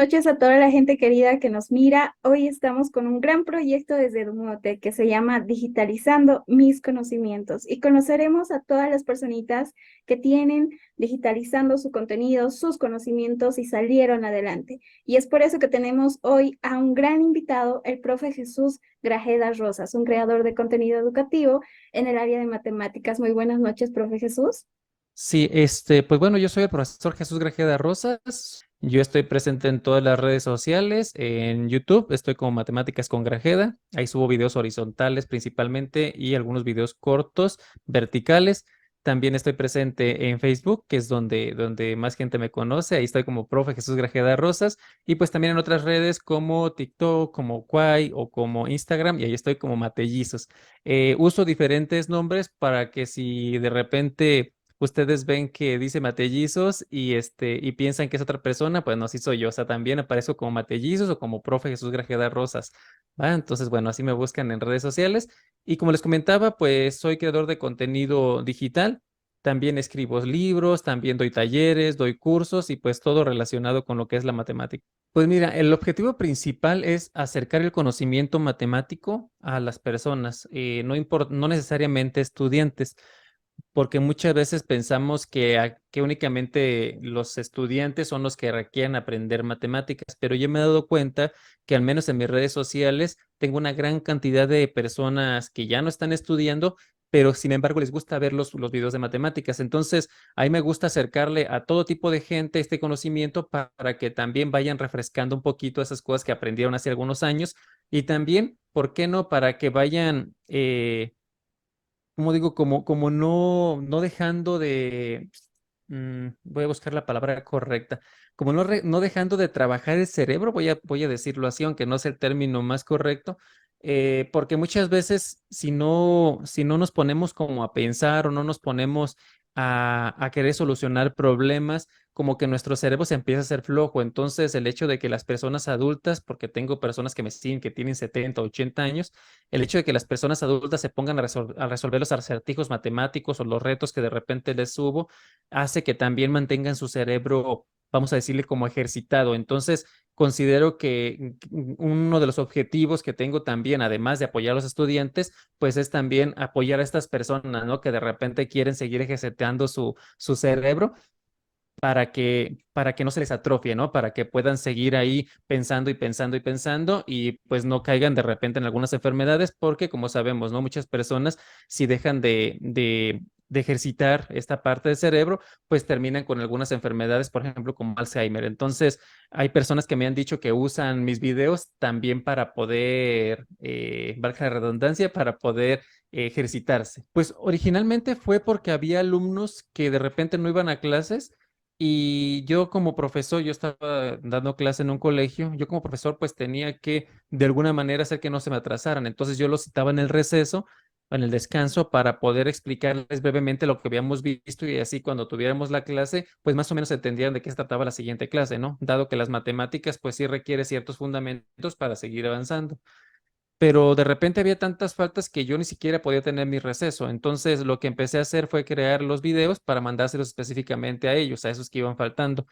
noches a toda la gente querida que nos mira. Hoy estamos con un gran proyecto desde Dumote que se llama Digitalizando mis conocimientos y conoceremos a todas las personitas que tienen digitalizando su contenido, sus conocimientos y salieron adelante. Y es por eso que tenemos hoy a un gran invitado, el profe Jesús Grajeda Rosas, un creador de contenido educativo en el área de matemáticas. Muy buenas noches, profe Jesús. Sí, pues bueno, yo soy el profesor Jesús Grajeda Rosas. Yo estoy presente en todas las redes sociales, en YouTube, estoy como Matemáticas con Grajeda. Ahí subo videos horizontales principalmente y algunos videos cortos, verticales. También estoy presente en Facebook, que es donde más gente me conoce. Ahí estoy como profe Jesús Grajeda Rosas. Y pues también en otras redes como TikTok, como Kwai o como Instagram. Y ahí estoy como Matellizos. Uso diferentes nombres para que si de repente ustedes ven que dice Matellizos y piensan que es otra persona, pues no, sí soy yo. O sea, también aparezco como Matellizos o como profe Jesús Grajeda Rosas. ¿Va? Entonces, bueno, así me buscan en redes sociales. Y como les comentaba, pues soy creador de contenido digital. También escribo libros, también doy talleres, doy cursos y pues todo relacionado con lo que es la matemática. Pues mira, el objetivo principal es acercar el conocimiento matemático a las personas, no necesariamente estudiantes porque muchas veces pensamos que únicamente los estudiantes son los que requieren aprender matemáticas, pero yo me he dado cuenta que al menos en mis redes sociales tengo una gran cantidad de personas que ya no están estudiando, pero sin embargo les gusta ver los videos de matemáticas. Entonces, ahí me gusta acercarle a todo tipo de gente este conocimiento para que también vayan refrescando un poquito esas cosas que aprendieron hace algunos años y también, ¿por qué no? Para que vayan... como digo, como no dejando de, voy a buscar la palabra correcta, como no dejando de trabajar el cerebro, voy a decirlo así, aunque no es el término más correcto, porque muchas veces si no nos ponemos como a pensar o no nos ponemos a querer solucionar problemas, como que nuestro cerebro se empieza a hacer flojo. Entonces, el hecho de que las personas adultas, porque tengo personas que me siguen que tienen 70 80 años, el hecho de que las personas adultas se pongan a resolver los acertijos matemáticos o los retos que de repente les subo, hace que también mantengan su cerebro, vamos a decirle, como ejercitado. Entonces, considero que uno de los objetivos que tengo también, además de apoyar a los estudiantes, pues es también apoyar a estas personas, ¿no? Que de repente quieren seguir ejercitando su cerebro para que no se les atrofie, ¿no? Para que puedan seguir ahí pensando y pensando y pensando y pues no caigan de repente en algunas enfermedades, porque como sabemos, ¿no? Muchas personas si dejan de ejercitar esta parte del cerebro, pues terminan con algunas enfermedades, por ejemplo, como Alzheimer. Entonces, hay personas que me han dicho que usan mis videos también para poder, valga la redundancia, para poder ejercitarse. Pues originalmente fue porque había alumnos que de repente no iban a clases y yo como profesor, yo estaba dando clase en un colegio, yo como profesor pues tenía que de alguna manera hacer que no se me atrasaran. Entonces yo los citaba en el receso, en el descanso, para poder explicarles brevemente lo que habíamos visto y así cuando tuviéramos la clase, pues más o menos entendieran de qué se trataba la siguiente clase, ¿no? Dado que las matemáticas pues sí requiere ciertos fundamentos para seguir avanzando, pero de repente había tantas faltas que yo ni siquiera podía tener mi receso. Entonces, lo que empecé a hacer fue crear los videos para mandárselos específicamente a ellos, a esos que iban faltando.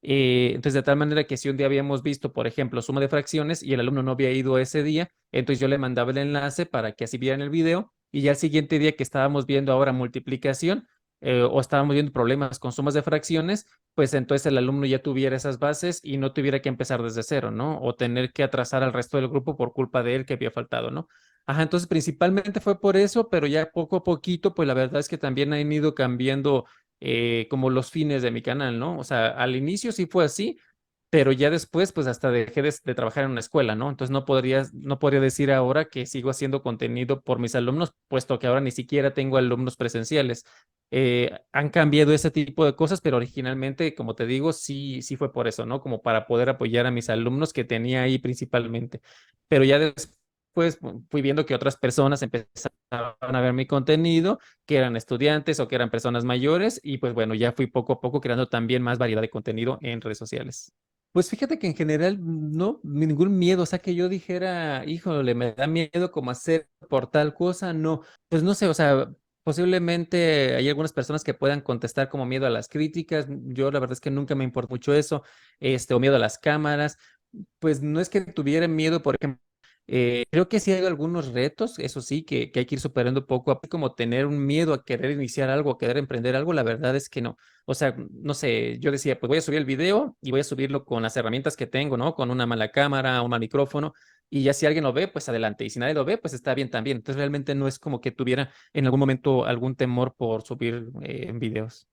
Entonces, de tal manera que si un día habíamos visto, por ejemplo, suma de fracciones y el alumno no había ido ese día, entonces yo le mandaba el enlace para que así vieran el video y ya el siguiente día que estábamos viendo ahora multiplicación o estábamos viendo problemas con sumas de fracciones, pues entonces el alumno ya tuviera esas bases y no tuviera que empezar desde cero, ¿no? O tener que atrasar al resto del grupo por culpa de él que había faltado, ¿no? Ajá, entonces principalmente fue por eso, pero ya poco a poquito, pues la verdad es que también han ido cambiando como los fines de mi canal, ¿no? O sea, al inicio sí fue así, pero ya después, pues hasta dejé de trabajar en una escuela, ¿no? Entonces no podría decir ahora que sigo haciendo contenido por mis alumnos, puesto que ahora ni siquiera tengo alumnos presenciales. Han cambiado ese tipo de cosas, pero originalmente, como te digo, sí fue por eso, ¿no? Como para poder apoyar a mis alumnos que tenía ahí principalmente. Pero ya después fui viendo que otras personas empezaron a ver mi contenido, que eran estudiantes o que eran personas mayores, y pues bueno, ya fui poco a poco creando también más variedad de contenido en redes sociales. Pues fíjate que en general no, ningún miedo, o sea, que yo dijera, híjole, me da miedo como hacer por tal cosa, no, pues no sé, o sea, Posiblemente hay algunas personas que puedan contestar como miedo a las críticas. Yo la verdad es que nunca me importó mucho eso, o miedo a las cámaras. Pues no es que tuviera miedo, por ejemplo. Creo que sí hay algunos retos, eso sí, que hay que ir superando poco a poco, como tener un miedo a querer iniciar algo, a querer emprender algo, la verdad es que no. O sea, no sé, yo decía, pues voy a subir el video y voy a subirlo con las herramientas que tengo, ¿no? Con una mala cámara, un mal micrófono, y ya si alguien lo ve, pues adelante, y si nadie lo ve, pues está bien también. Entonces realmente no es como que tuviera en algún momento algún temor por subir videos.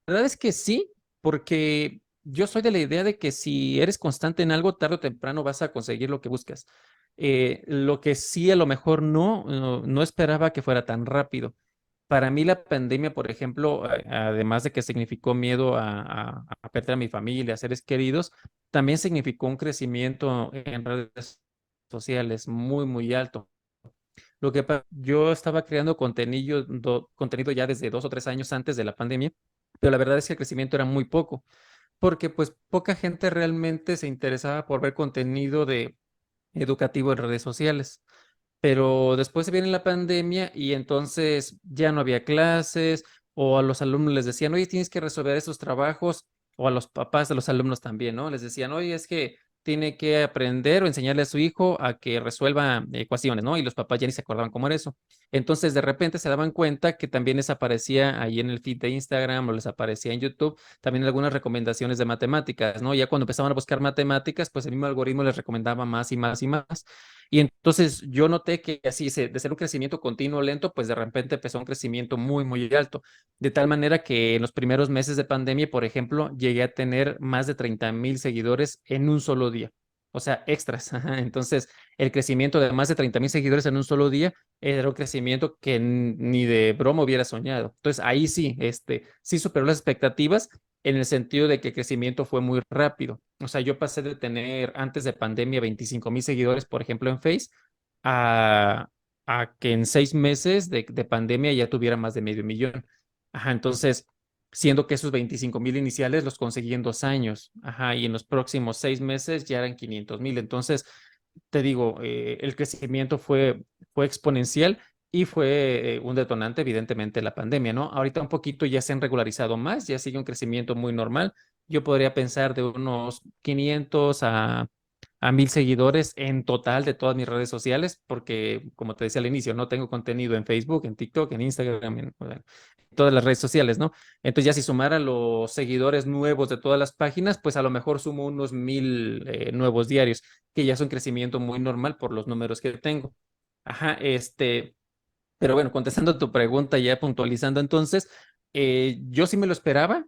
La verdad es que sí, porque yo soy de la idea de que si eres constante en algo, tarde o temprano vas a conseguir lo que buscas. Lo que sí a lo mejor no esperaba que fuera tan rápido. Para mí la pandemia, por ejemplo, además de que significó miedo a perder a mi familia, a seres queridos, también significó un crecimiento en redes sociales muy, muy alto. Yo estaba creando contenido ya desde 2 o 3 años antes de la pandemia, pero la verdad es que el crecimiento era muy poco, porque pues poca gente realmente se interesaba por ver contenido de educativo en redes sociales. Pero después se viene la pandemia y entonces ya no había clases o a los alumnos les decían, oye, tienes que resolver esos trabajos o a los papás de los alumnos también, ¿no? Les decían, oye, es que tiene que aprender o enseñarle a su hijo a que resuelva ecuaciones, ¿no? Y los papás ya ni se acordaban cómo era eso. Entonces, de repente se daban cuenta que también les aparecía ahí en el feed de Instagram o les aparecía en YouTube también algunas recomendaciones de matemáticas, ¿no? Ya cuando empezaban a buscar matemáticas, pues el mismo algoritmo les recomendaba más y más y más. Y entonces yo noté que así, de ser un crecimiento continuo lento, pues de repente empezó un crecimiento muy, muy alto. De tal manera que en los primeros meses de pandemia, por ejemplo, llegué a tener más de 30,000 seguidores en un solo día. O sea, extras. Ajá. Entonces, el crecimiento de más de 30,000 seguidores en un solo día era un crecimiento que ni de broma hubiera soñado. Entonces, ahí sí, sí superó las expectativas en el sentido de que el crecimiento fue muy rápido. O sea, yo pasé de tener antes de pandemia 25,000 seguidores, por ejemplo, en Face, a, a que en 6 meses de pandemia ya tuviera más de medio millón. Ajá, entonces, siendo que esos 25,000 iniciales los conseguí en 2 años. Ajá, y en los próximos 6 meses ya eran 500,000. Entonces, te digo, el crecimiento fue exponencial y fue un detonante, evidentemente, la pandemia, ¿no? Ahorita un poquito ya se han regularizado más, ya sigue un crecimiento muy normal. Yo podría pensar de unos 500 a 1,000 seguidores en total de todas mis redes sociales, porque, como te decía al inicio, no tengo contenido en Facebook, en TikTok, en Instagram, bueno, en todas las redes sociales, ¿no? Entonces, ya si sumara los seguidores nuevos de todas las páginas, pues a lo mejor sumo unos 1,000 nuevos diarios, que ya es un crecimiento muy normal por los números que tengo. Ajá, pero bueno, contestando tu pregunta, ya puntualizando entonces, yo sí me lo esperaba,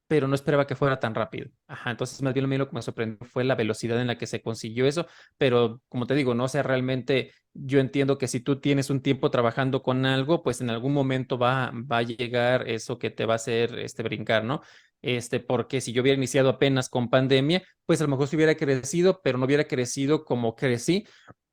pero no esperaba que fuera tan rápido. Ajá, entonces más bien lo que me sorprendió fue la velocidad en la que se consiguió eso, pero como te digo, no sé, realmente yo entiendo que si tú tienes un tiempo trabajando con algo, pues en algún momento va a llegar eso que te va a hacer brincar, ¿no? Porque si yo hubiera iniciado apenas con pandemia, pues a lo mejor se hubiera crecido, pero no hubiera crecido como crecí,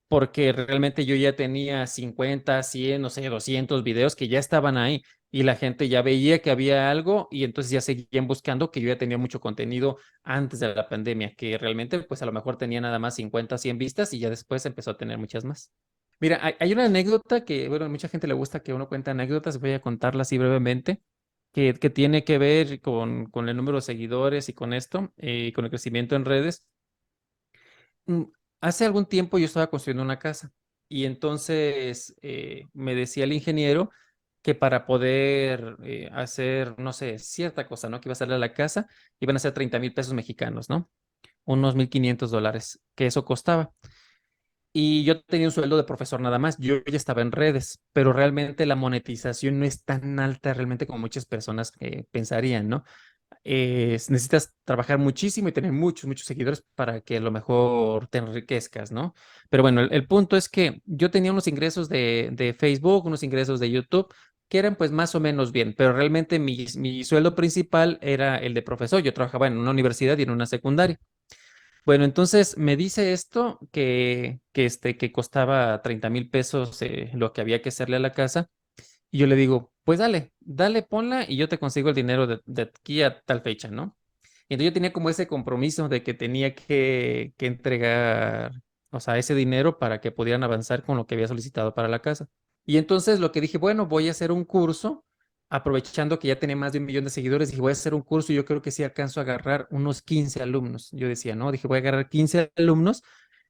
porque realmente yo ya tenía 50, 100, no sé, 200 videos que ya estaban ahí y la gente ya veía que había algo y entonces ya seguían buscando, que yo ya tenía mucho contenido antes de la pandemia, que realmente pues a lo mejor tenía nada más 50, 100 vistas y ya después empezó a tener muchas más. Mira, hay una anécdota que, bueno, a mucha gente le gusta que uno cuente anécdotas, voy a contarla así brevemente, que tiene que ver con el número de seguidores y con esto, con el crecimiento en redes. Mm, Hace algún tiempo yo estaba construyendo una casa y entonces me decía el ingeniero que para poder hacer, no sé, cierta cosa, ¿no? Que iba a salir a la casa, iban a ser 30,000 pesos mexicanos, ¿no? Unos $1,500, que eso costaba. Y yo tenía un sueldo de profesor nada más, yo ya estaba en redes, pero realmente la monetización no es tan alta realmente como muchas personas pensarían, ¿no? Necesitas trabajar muchísimo y tener muchos, muchos seguidores para que a lo mejor te enriquezcas, ¿no? Pero bueno, el punto es que yo tenía unos ingresos de Facebook, unos ingresos de YouTube, que eran pues más o menos bien, pero realmente mi sueldo principal era el de profesor. Yo trabajaba en una universidad y en una secundaria. Bueno, entonces me dice esto que costaba 30,000 pesos lo que había que hacerle a la casa. Y yo le digo, pues dale, dale, ponla y yo te consigo el dinero de aquí a tal fecha, ¿no? Y entonces yo tenía como ese compromiso de que tenía que entregar, o sea, ese dinero para que pudieran avanzar con lo que había solicitado para la casa. Y entonces lo que dije, bueno, voy a hacer un curso, aprovechando que ya tenía más de 1 millón de seguidores, dije, voy a hacer un curso y yo creo que sí alcanzo a agarrar unos 15 alumnos. Yo decía, no, dije, voy a agarrar 15 alumnos,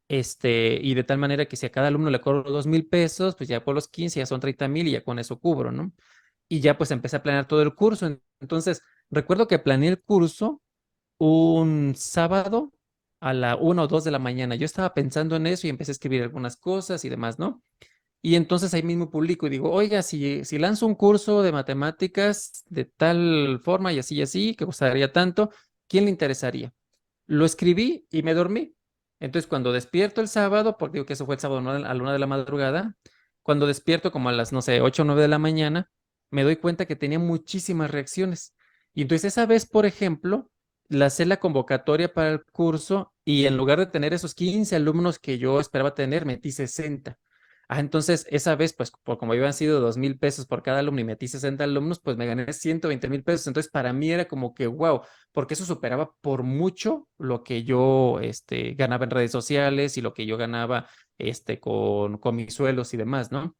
y de tal manera que si a cada alumno le cobro 2,000 pesos, pues ya por los 15 ya son 30,000 y ya con eso cubro, ¿no? Y ya pues empecé a planear todo el curso. Entonces, recuerdo que planeé el curso un sábado a la 1 o 2 de la mañana. Yo estaba pensando en eso y empecé a escribir algunas cosas y demás, ¿no? Y entonces ahí mismo publico y digo, oiga, si lanzo un curso de matemáticas de tal forma y así, que costaría tanto, ¿quién le interesaría? Lo escribí y me dormí. Entonces, cuando despierto el sábado, porque digo que eso fue el sábado a la 1 de la madrugada, cuando despierto como a las, no sé, 8 o 9 de la mañana, me doy cuenta que tenía muchísimas reacciones. Y entonces esa vez, por ejemplo, lancé la convocatoria para el curso y en lugar de tener esos 15 alumnos que yo esperaba tener, metí 60. Entonces esa vez, pues por como habían sido 2,000 pesos por cada alumno y metí 60 alumnos, pues me gané 120,000 pesos. Entonces para mí era como que, wow, porque eso superaba por mucho lo que yo ganaba en redes sociales y lo que yo ganaba con mis suelos y demás, ¿no?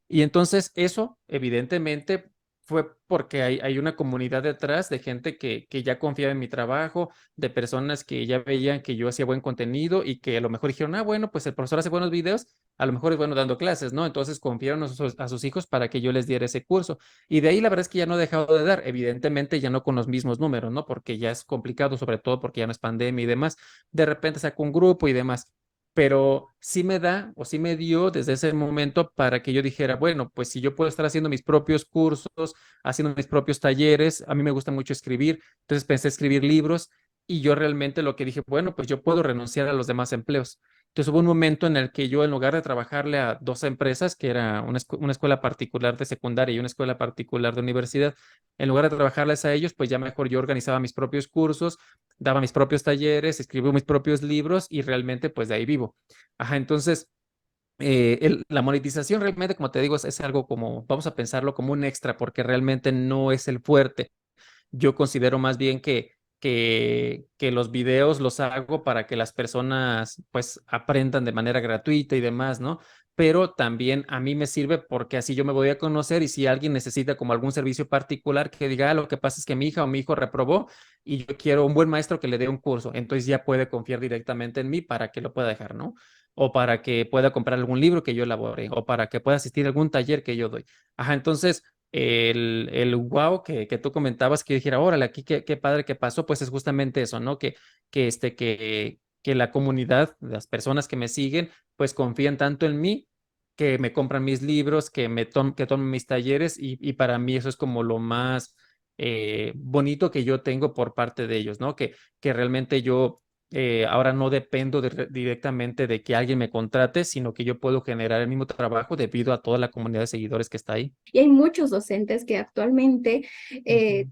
Y entonces eso, evidentemente, fue porque hay una comunidad detrás de gente que ya confiaba en mi trabajo, de personas que ya veían que yo hacía buen contenido y que a lo mejor dijeron, bueno, pues el profesor hace buenos videos, a lo mejor es bueno dando clases, ¿no? Entonces confiaron a sus hijos para que yo les diera ese curso. Y de ahí la verdad es que ya no he dejado de dar, evidentemente ya no con los mismos números, ¿no? Porque ya es complicado, sobre todo porque ya no es pandemia y demás. De repente saco un grupo y demás, pero sí me da o sí me dio desde ese momento para que yo dijera, bueno, pues si yo puedo estar haciendo mis propios cursos, haciendo mis propios talleres, a mí me gusta mucho escribir, entonces pensé escribir libros y yo realmente lo que dije, bueno, pues yo puedo renunciar a los demás empleos. Entonces hubo un momento en el que yo, en lugar de trabajarle a dos empresas, que era una escuela particular de secundaria y una escuela particular de universidad, en lugar de trabajarles a ellos, pues ya mejor yo organizaba mis propios cursos, daba mis propios talleres, escribo mis propios libros y realmente pues de ahí vivo. Entonces la monetización realmente, como te digo, es algo como, vamos a pensarlo como un extra porque realmente no es el fuerte. Yo considero más bien que los videos los hago para que las personas pues aprendan de manera gratuita y demás, ¿no? Pero también a mí me sirve porque así yo me voy a conocer y si alguien necesita como algún servicio particular que diga, lo que pasa es que mi hija o mi hijo reprobó y yo quiero un buen maestro que le dé un curso, entonces ya puede confiar directamente en mí para que lo pueda dejar, ¿no? O para que pueda comprar algún libro que yo elabore, o para que pueda asistir a algún taller que yo doy. Entonces el wow que tú comentabas, que yo dijera, órale, aquí qué padre que pasó, pues es justamente eso, ¿no? Que la comunidad, las personas que me siguen, pues confían tanto en mí, que me compran mis libros, que toman mis talleres, y para mí eso es como lo más bonito que yo tengo por parte de ellos, ¿no? Que realmente yo ahora no dependo directamente de que alguien me contrate, sino que yo puedo generar el mismo trabajo debido a toda la comunidad de seguidores que está ahí. Y hay muchos docentes que actualmente Ujú.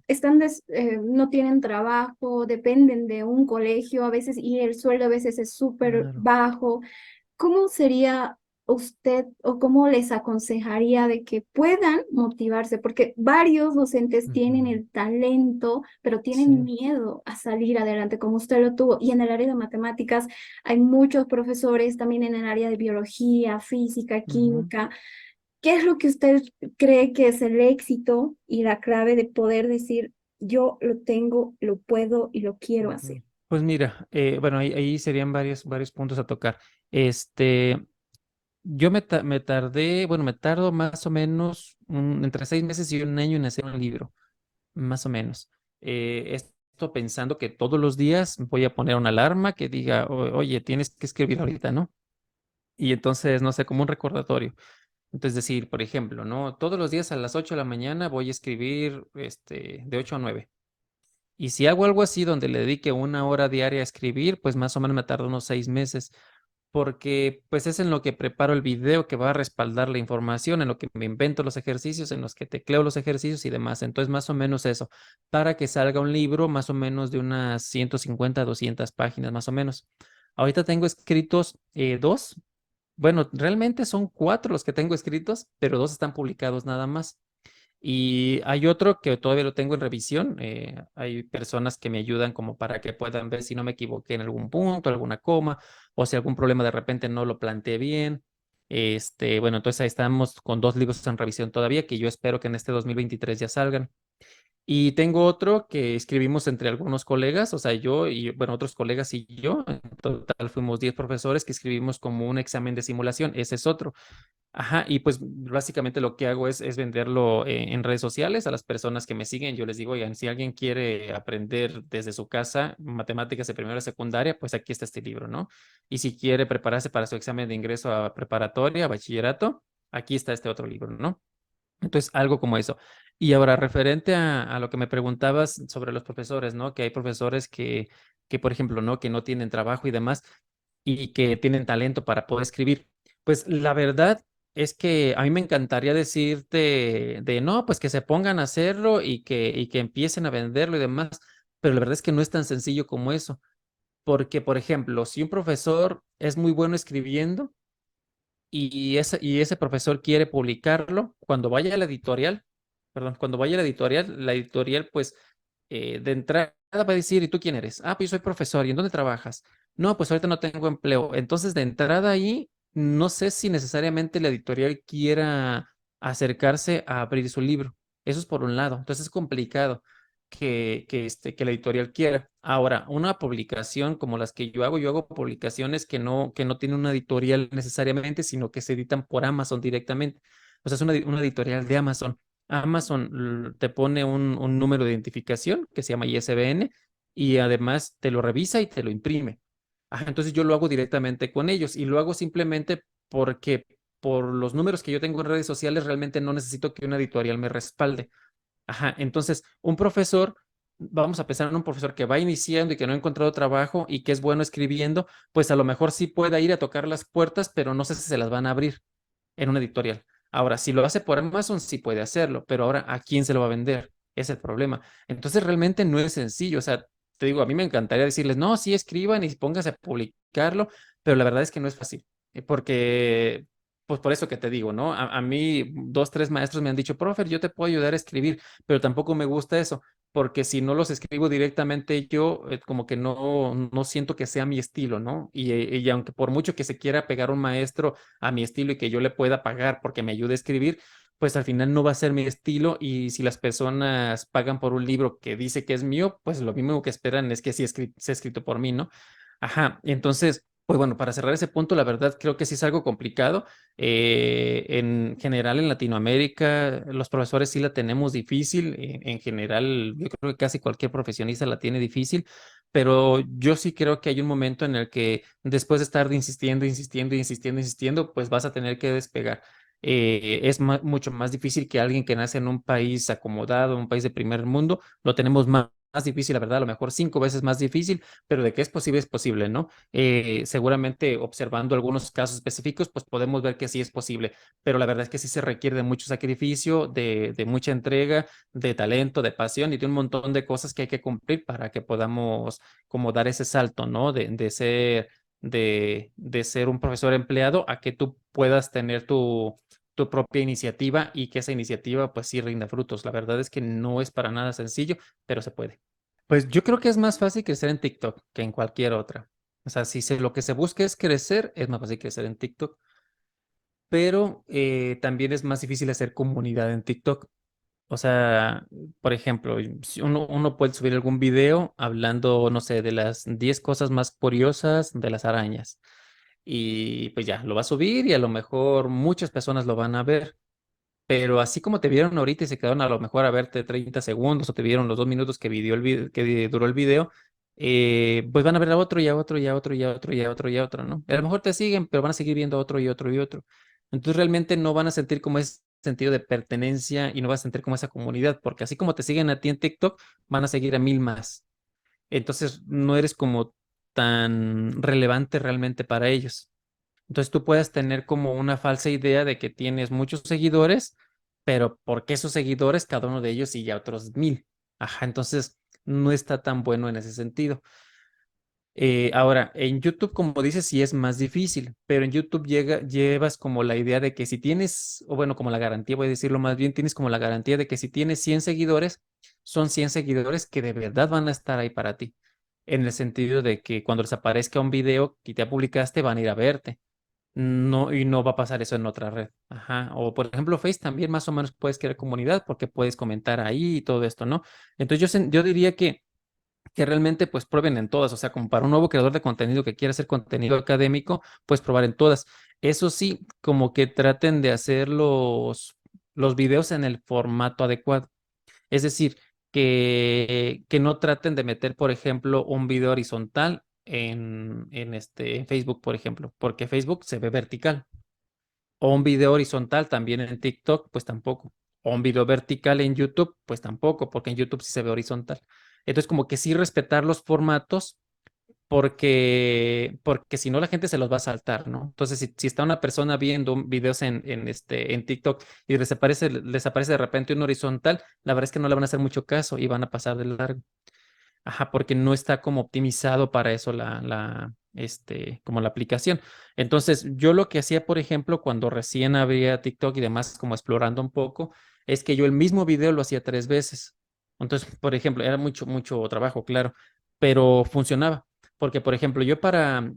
no tienen trabajo, dependen de un colegio a veces y el sueldo a veces es súper Claro. bajo. ¿Cómo sería usted o cómo les aconsejaría de que puedan motivarse? Porque varios docentes tienen Ujú. el talento, pero tienen Sí. miedo a salir adelante, como usted lo tuvo. Y en el área de matemáticas hay muchos profesores, también en el área de biología, física, Ujú. química. ¿Qué es lo que usted cree que es el éxito y la clave de poder decir, yo lo tengo, lo puedo y lo quiero hacer? Ujú. Pues mira, bueno, ahí serían varios puntos a tocar. Este, me tardé, bueno, me tardo más o menos entre 6 meses y un año en hacer un libro, más o menos. Esto pensando que todos los días voy a poner una alarma que diga, Oye, tienes que escribir ahorita, ¿no? Y entonces, no sé, como un recordatorio. Entonces, decir, por ejemplo, ¿no? Todos los días a las 8 de la mañana voy a escribir, de 8 a 9. Y si hago algo así donde le dedique 1 hora diaria a escribir, pues más o menos me tarda unos 6 meses, porque pues es en lo que preparo el video que va a respaldar la información, en lo que me invento los ejercicios, en los que tecleo los ejercicios y demás. Entonces, más o menos eso, para que salga un libro más o menos de unas 150 200 páginas, más o menos. Ahorita tengo escritos dos. Bueno, realmente son cuatro los que tengo escritos, pero dos están publicados nada más. Y hay otro que todavía lo tengo en revisión. Hay personas que me ayudan como para que puedan ver si no me equivoqué en algún punto, alguna coma, o si algún problema de repente no lo planteé bien. Bueno, entonces ahí estamos con 2 libros en revisión todavía, que yo espero que en este 2023 ya salgan. Y tengo otro que escribimos entre algunos colegas, o sea, yo y, bueno, otros colegas y yo. En total fuimos 10 profesores que escribimos como un examen de simulación. Ese es otro. Ajá, y pues básicamente lo que hago es venderlo en redes sociales a las personas que me siguen. Yo les digo, oigan, si alguien quiere aprender desde su casa matemáticas de primera a secundaria, pues aquí está este libro, ¿no? Y si quiere prepararse para su examen de ingreso a preparatoria, a bachillerato, aquí está este otro libro, ¿no? Entonces, algo como eso. Y ahora, referente a lo que me preguntabas sobre los profesores, ¿no? Que hay profesores que, por ejemplo, ¿no? Que no tienen trabajo y demás, y que tienen talento para poder escribir. Pues la verdad es que a mí me encantaría decirte de no, pues que se pongan a hacerlo y que empiecen a venderlo y demás, pero la verdad es que no es tan sencillo como eso. Porque, por ejemplo, si un profesor es muy bueno escribiendo, y ese profesor quiere publicarlo, cuando vaya a la editorial, perdón, cuando vaya a la editorial, pues de entrada va a decir, ¿y tú quién eres? Ah, pues yo soy profesor, ¿y en dónde trabajas? No, pues ahorita no tengo empleo. Entonces, de entrada ahí, no sé si necesariamente la editorial quiera acercarse a abrir su libro. Eso es por un lado. Entonces es complicado que la editorial quiera. Ahora, una publicación como las que yo hago publicaciones que no tienen una editorial necesariamente, sino que se editan por Amazon directamente. O sea, es una editorial de Amazon. Amazon te pone un número de identificación que se llama ISBN y además te lo revisa y te lo imprime. Ajá, entonces yo lo hago directamente con ellos y lo hago simplemente porque por los números que yo tengo en redes sociales realmente no necesito que una editorial me respalde. Ajá, entonces, un profesor, vamos a pensar en un profesor que va iniciando y que no ha encontrado trabajo y que es bueno escribiendo, pues a lo mejor sí pueda ir a tocar las puertas, pero no sé si se las van a abrir en una editorial. Ahora, si lo hace por Amazon, sí puede hacerlo, pero ahora, ¿a quién se lo va a vender? Es el problema. Entonces, realmente no es sencillo. O sea, te digo, a mí me encantaría decirles, no, sí escriban y pónganse a publicarlo, pero la verdad es que no es fácil, porque, pues por eso que te digo, ¿no? A mí, 2, 3 maestros me han dicho, profe, yo te puedo ayudar a escribir, pero tampoco me gusta eso, porque si no los escribo directamente yo, como que no siento que sea mi estilo, ¿no? Y aunque por mucho que se quiera pegar un maestro a mi estilo y que yo le pueda pagar porque me ayude a escribir, pues al final no va a ser mi estilo y si las personas pagan por un libro que dice que es mío, pues lo mismo que esperan es que sí sea escrito por mí, ¿no? Ajá, entonces, pues bueno, para cerrar ese punto, la verdad creo que sí es algo complicado. En general en Latinoamérica, los profesores sí la tenemos difícil. En general, yo creo que casi cualquier profesionista la tiene difícil, pero yo sí creo que hay un momento en el que después de estar insistiendo, insistiendo, insistiendo, insistiendo, pues vas a tener que despegar. Es mucho más difícil que alguien que nace en un país acomodado, un país de primer mundo, lo tenemos más difícil, la verdad, a lo mejor 5 veces más difícil, pero de que es posible, ¿no? Seguramente observando algunos casos específicos, pues podemos ver que sí es posible, pero la verdad es que sí se requiere de mucho sacrificio, de mucha entrega, de talento, de pasión y de un montón de cosas que hay que cumplir para que podamos como dar ese salto, ¿no? De ser un profesor empleado a que tú puedas tener tu propia iniciativa y que esa iniciativa pues sí rinda frutos. La verdad es que no es para nada sencillo, pero se puede. Pues yo creo que es más fácil crecer en TikTok que en cualquier otra. O sea, lo que se busca es crecer, es más fácil crecer en TikTok, pero también es más difícil hacer comunidad en TikTok. O sea, por ejemplo, si uno puede subir algún video hablando, no sé, de las 10 cosas más curiosas de las arañas. Y pues ya, lo va a subir y a lo mejor muchas personas lo van a ver. Pero así como te vieron ahorita y se quedaron a lo mejor a verte 30 segundos o te vieron los 2 minutos que duró el video, pues van a ver a otro y a otro y a otro y a otro y a otro y a otro, ¿no? A lo mejor te siguen, pero van a seguir viendo a otro y otro y otro. Entonces realmente no van a sentir como ese sentido de pertenencia y no vas a sentir como esa comunidad, porque así como te siguen a ti en TikTok, van a seguir a 1000 más. Entonces no eres como tan relevante realmente para ellos. Entonces tú puedes tener como una falsa idea de que tienes muchos seguidores, pero ¿por qué esos seguidores? Cada uno de ellos sigue a otros 1000. Ajá, entonces no está tan bueno en ese sentido. Ahora, en YouTube, como dices, sí es más difícil, pero en YouTube llevas como la idea de que si tienes, o bueno, como la garantía, voy a decirlo más bien, tienes como la garantía de que si tienes 100 seguidores, son 100 seguidores que de verdad van a estar ahí para ti, en el sentido de que cuando les aparezca un video que ya publicaste, van a ir a verte. no, y no va a pasar eso en otra red. Ajá. O por ejemplo, Face también más o menos puedes crear comunidad porque puedes comentar ahí y todo esto, ¿no? Entonces yo diría que realmente pues prueben en todas, o sea, como para un nuevo creador de contenido que quiera hacer contenido académico, pues probar en todas. Eso sí, como que traten de hacer los videos en el formato adecuado. Es decir, que no traten de meter, por ejemplo, un video horizontal en Facebook, por ejemplo, porque Facebook se ve vertical. O un video horizontal también en TikTok, pues tampoco. O un video vertical en YouTube, pues tampoco, porque en YouTube sí se ve horizontal. Entonces, como que sí respetar los formatos, porque si no la gente se los va a saltar, ¿no? Entonces, si está una persona viendo videos en TikTok y les aparece de repente un horizontal, la verdad es que no le van a hacer mucho caso y van a pasar de largo. Ajá, porque no está como optimizado para eso como la aplicación. Entonces, yo lo que hacía, por ejemplo, cuando recién abría TikTok y demás, como explorando un poco, es que yo el mismo video lo hacía 3 veces. Entonces, por ejemplo, era mucho, mucho trabajo, claro, pero funcionaba. Porque, por ejemplo, yo para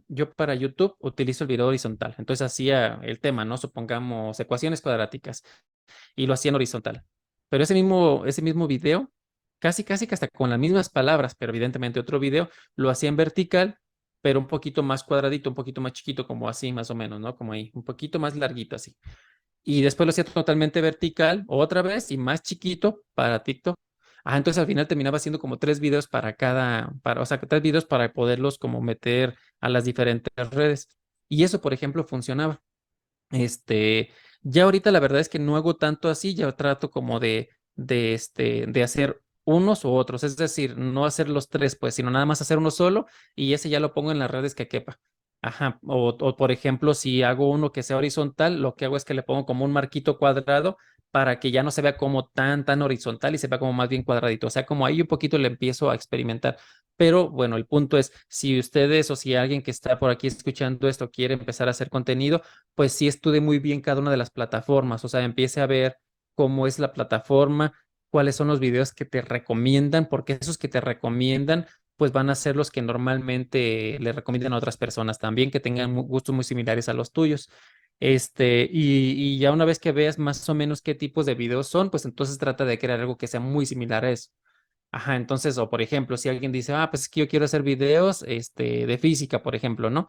YouTube utilizo el video horizontal. Entonces hacía el tema, ¿no? Supongamos ecuaciones cuadráticas y lo hacía en horizontal. Pero ese mismo video, casi, casi que hasta con las mismas palabras, pero evidentemente otro video, lo hacía en vertical, pero un poquito más cuadradito, un poquito más chiquito, como así más o menos, ¿no? Como ahí, un poquito más larguito así. Y después lo hacía totalmente vertical, otra vez, y más chiquito para TikTok. Ah, entonces al final terminaba haciendo como 3 videos o sea, 3 videos para poderlos como meter a las diferentes redes. Y eso, por ejemplo, funcionaba. Este, ya ahorita la verdad es que no hago tanto así, ya trato como de hacer unos u otros, es decir, no hacer los tres, pues, sino nada más hacer uno solo y ese ya lo pongo en las redes que quepa. Ajá, o por ejemplo, si hago uno que sea horizontal, lo que hago es que le pongo como un marquito cuadrado para que ya no se vea como tan horizontal y se vea como más bien cuadradito. O sea, como ahí un poquito le empiezo a experimentar. Pero bueno, el punto es, si ustedes o si alguien que está por aquí escuchando esto quiere empezar a hacer contenido, pues sí estudie muy bien cada una de las plataformas, o sea, empiece a ver cómo es la plataforma, cuáles son los videos que te recomiendan, porque esos que te recomiendan, pues van a ser los que normalmente le recomiendan a otras personas también que tengan gustos muy similares a los tuyos. Y ya una vez que veas más o menos qué tipos de videos son, pues entonces trata de crear algo que sea muy similar a eso. Ajá, entonces, o por ejemplo, si alguien dice, pues es que yo quiero hacer videos, de física, por ejemplo, ¿no?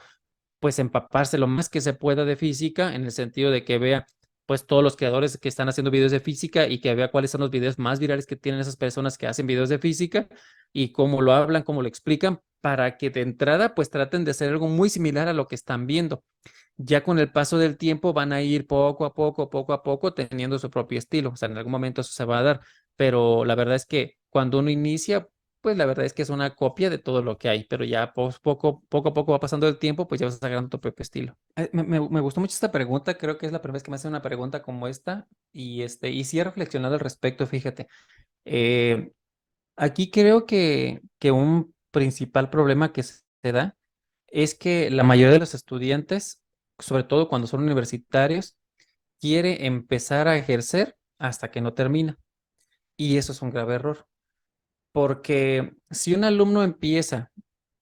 Pues empaparse lo más que se pueda de física, en el sentido de que vea pues todos los creadores que están haciendo videos de física y que vea cuáles son los videos más virales que tienen esas personas que hacen videos de física y cómo lo hablan, cómo lo explican, para que de entrada pues traten de hacer algo muy similar a lo que están viendo. Ya con el paso del tiempo van a ir poco a poco teniendo su propio estilo. O sea, en algún momento eso se va a dar, pero la verdad es que cuando uno inicia, pues la verdad es que es una copia de todo lo que hay, pero ya poco a poco va pasando el tiempo, pues ya vas agarrando tu propio estilo. Me gustó mucho esta pregunta, creo que es la primera vez que me hacen una pregunta como esta y sí he reflexionado al respecto, fíjate. Eh, Aquí creo que un principal problema que se da es que la mayoría de los estudiantes, sobre todo cuando son universitarios, quiere empezar a ejercer hasta que no termina. Y eso es un grave error, porque si un alumno empieza,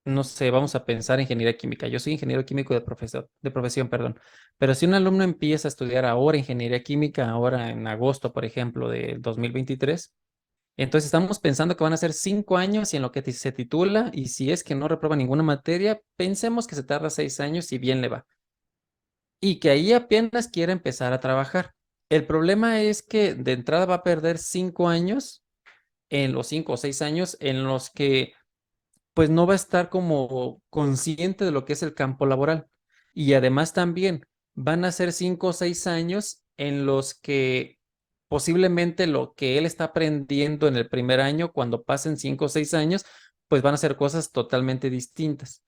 no sé, vamos a pensar en ingeniería química. Yo soy ingeniero químico de profesión, perdón. Pero si un alumno empieza a estudiar ahora ingeniería química, ahora en agosto, por ejemplo, de 2023, entonces estamos pensando que van a ser 5 años y en lo que se titula, y si es que no reprueba ninguna materia, pensemos que se tarda 6 años y bien le va. Y que ahí apenas quiere empezar a trabajar. El problema es que de entrada va a perder 5 años en los 5 o 6 años en los que pues no va a estar como consciente de lo que es el campo laboral. Y además también van a ser 5 o 6 años en los que posiblemente lo que él está aprendiendo en el primer año, cuando pasen 5 o 6 años, pues van a ser cosas totalmente distintas.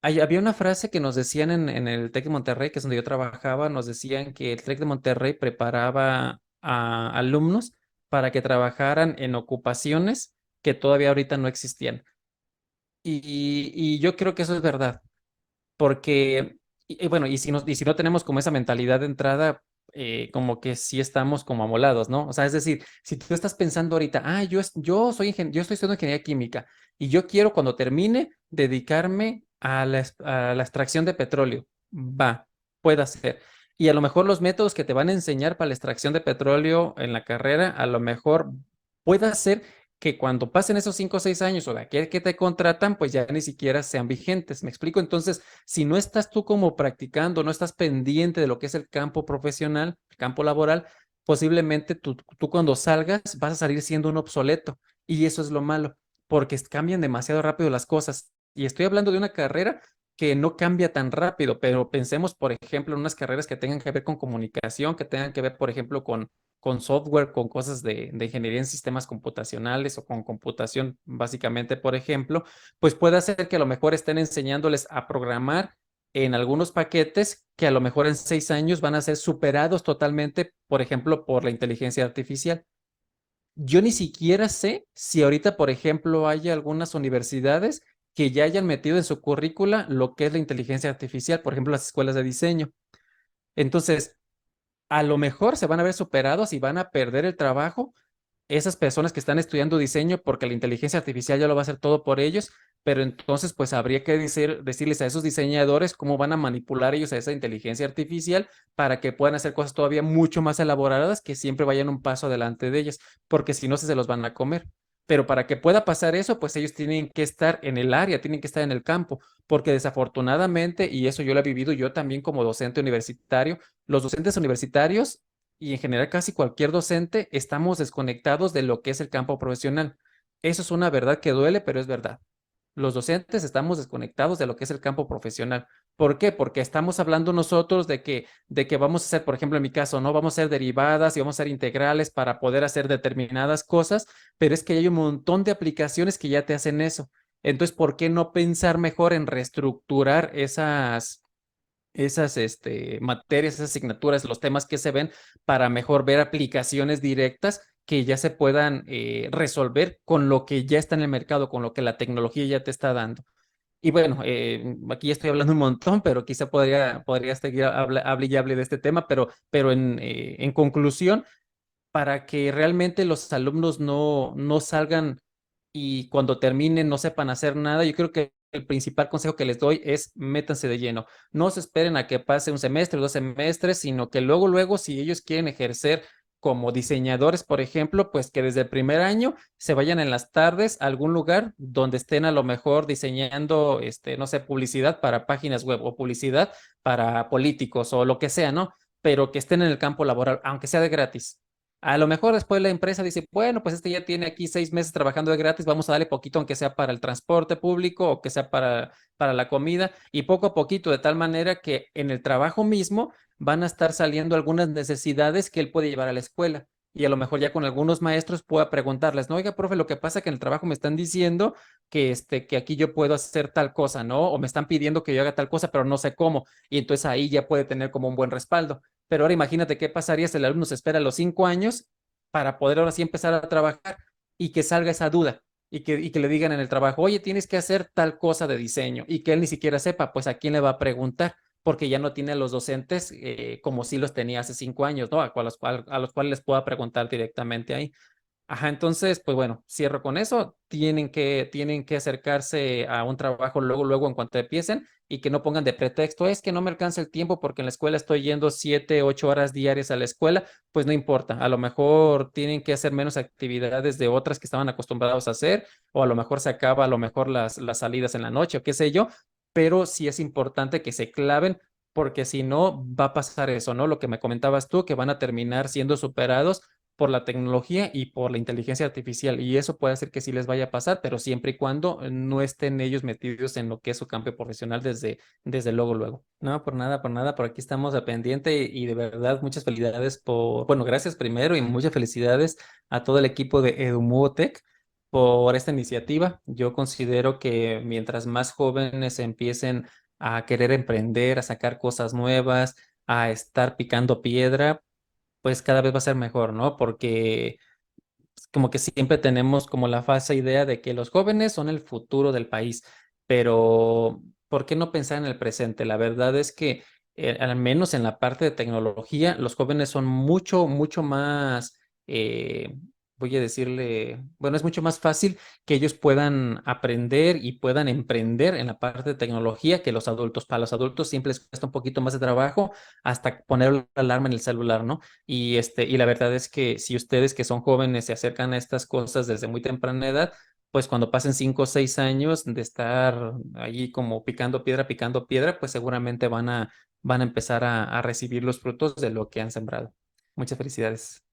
Había una frase que nos decían en el TEC de Monterrey, que es donde yo trabajaba, nos decían que el TEC de Monterrey preparaba a alumnos para que trabajaran en ocupaciones que todavía ahorita no existían. Y yo creo que eso es verdad, porque, bueno, y si no tenemos como esa mentalidad de entrada, como que sí estamos como amolados, ¿no? O sea, es decir, si tú estás pensando ahorita, yo estoy estudiando ingeniería química y yo quiero cuando termine dedicarme a la extracción de petróleo. Va, puede ser. Y a lo mejor los métodos que te van a enseñar para la extracción de petróleo en la carrera, a lo mejor puede ser que cuando pasen esos 5 o 6 años o de aquí a que te contratan, pues ya ni siquiera sean vigentes. ¿Me explico? Entonces, si no estás tú como practicando, no estás pendiente de lo que es el campo profesional, el campo laboral, posiblemente tú cuando salgas vas a salir siendo un obsoleto. Y eso es lo malo, porque cambian demasiado rápido las cosas. Y estoy hablando de una carrera que no cambia tan rápido, pero pensemos, por ejemplo, en unas carreras que tengan que ver con comunicación, que tengan que ver, por ejemplo, con software, con cosas de ingeniería en sistemas computacionales o con computación, básicamente, por ejemplo, pues puede ser que a lo mejor estén enseñándoles a programar en algunos paquetes que a lo mejor en 6 años van a ser superados totalmente, por ejemplo, por la inteligencia artificial. Yo ni siquiera sé si ahorita, por ejemplo, hay algunas universidades que ya hayan metido en su currícula lo que es la inteligencia artificial, por ejemplo, las escuelas de diseño. Entonces, a lo mejor se van a ver superados y van a perder el trabajo esas personas que están estudiando diseño porque la inteligencia artificial ya lo va a hacer todo por ellos, pero entonces pues habría que decirles a esos diseñadores cómo van a manipular ellos a esa inteligencia artificial para que puedan hacer cosas todavía mucho más elaboradas que siempre vayan un paso adelante de ellas, porque si no se los van a comer. Pero para que pueda pasar eso, pues ellos tienen que estar en el área, tienen que estar en el campo, porque desafortunadamente, y eso yo lo he vivido yo también como docente universitario, los docentes universitarios y en general casi cualquier docente estamos desconectados de lo que es el campo profesional. Eso es una verdad que duele, pero es verdad. Los docentes estamos desconectados de lo que es el campo profesional. ¿Por qué? Porque estamos hablando nosotros de que vamos a hacer, por ejemplo, en mi caso, ¿no? Vamos a hacer derivadas y vamos a hacer integrales para poder hacer determinadas cosas, pero es que hay un montón de aplicaciones que ya te hacen eso. Entonces, ¿por qué no pensar mejor en reestructurar esas materias, esas asignaturas, los temas que se ven para mejor ver aplicaciones directas que ya se puedan resolver con lo que ya está en el mercado, con lo que la tecnología ya te está dando? Y bueno, aquí estoy hablando un montón, pero quizá podría seguir hable y hable de este tema, pero en conclusión, para que realmente los alumnos no salgan y cuando terminen no sepan hacer nada, yo creo que el principal consejo que les doy es métanse de lleno. No se esperen a que pase un semestre o 2 semestres, sino que luego, si ellos quieren ejercer como diseñadores, por ejemplo, pues que desde el primer año se vayan en las tardes a algún lugar donde estén a lo mejor diseñando, no sé, publicidad para páginas web o publicidad para políticos o lo que sea, ¿no? Pero que estén en el campo laboral, aunque sea de gratis. A lo mejor después la empresa dice, bueno, pues este ya tiene aquí 6 meses trabajando de gratis, vamos a darle poquito, aunque sea para el transporte público o que sea para la comida, y poco a poquito, de tal manera que en el trabajo mismo van a estar saliendo algunas necesidades que él puede llevar a la escuela. Y a lo mejor ya con algunos maestros pueda preguntarles, no, oiga, profe, lo que pasa es que en el trabajo me están diciendo que aquí yo puedo hacer tal cosa, ¿no? O me están pidiendo que yo haga tal cosa, pero no sé cómo. Y entonces ahí ya puede tener como un buen respaldo. Pero ahora imagínate qué pasaría si el alumno se espera los 5 años para poder ahora sí empezar a trabajar y que salga esa duda y que le digan en el trabajo, oye, tienes que hacer tal cosa de diseño y que él ni siquiera sepa, pues a quién le va a preguntar, porque ya no tiene a los docentes como si los tenía hace 5 años, ¿no? A los cuales les pueda preguntar directamente ahí. Ajá, entonces, pues bueno, cierro con eso. Tienen que acercarse a un trabajo luego, en cuanto empiecen y que no pongan de pretexto, es que no me alcanza el tiempo porque en la escuela estoy yendo 7, 8 horas diarias a la escuela, pues no importa. A lo mejor tienen que hacer menos actividades de otras que estaban acostumbrados a hacer, o a lo mejor se acaba a lo mejor las salidas en la noche o qué sé yo, pero sí es importante que se claven porque si no va a pasar eso, ¿no? Lo que me comentabas tú, que van a terminar siendo superados por la tecnología y por la inteligencia artificial. Y eso puede hacer que sí les vaya a pasar, pero siempre y cuando no estén ellos metidos en lo que es su campo profesional desde luego. No, por nada, por aquí estamos a pendiente y de verdad muchas felicidades bueno, gracias primero y muchas felicidades a todo el equipo de EduMuotech por esta iniciativa. Yo considero que mientras más jóvenes empiecen a querer emprender, a sacar cosas nuevas, a estar picando piedra, pues cada vez va a ser mejor, ¿no? Porque como que siempre tenemos como la falsa idea de que los jóvenes son el futuro del país, pero ¿por qué no pensar en el presente? La verdad es que al menos en la parte de tecnología, los jóvenes son mucho, mucho más, voy a decirle, bueno, es mucho más fácil que ellos puedan aprender y puedan emprender en la parte de tecnología que los adultos. Para los adultos siempre les cuesta un poquito más de trabajo hasta poner la alarma en el celular, ¿no? Y la verdad es que si ustedes que son jóvenes se acercan a estas cosas desde muy temprana edad, pues cuando pasen 5 o 6 años de estar allí como picando piedra, pues seguramente van a empezar a recibir los frutos de lo que han sembrado. Muchas felicidades.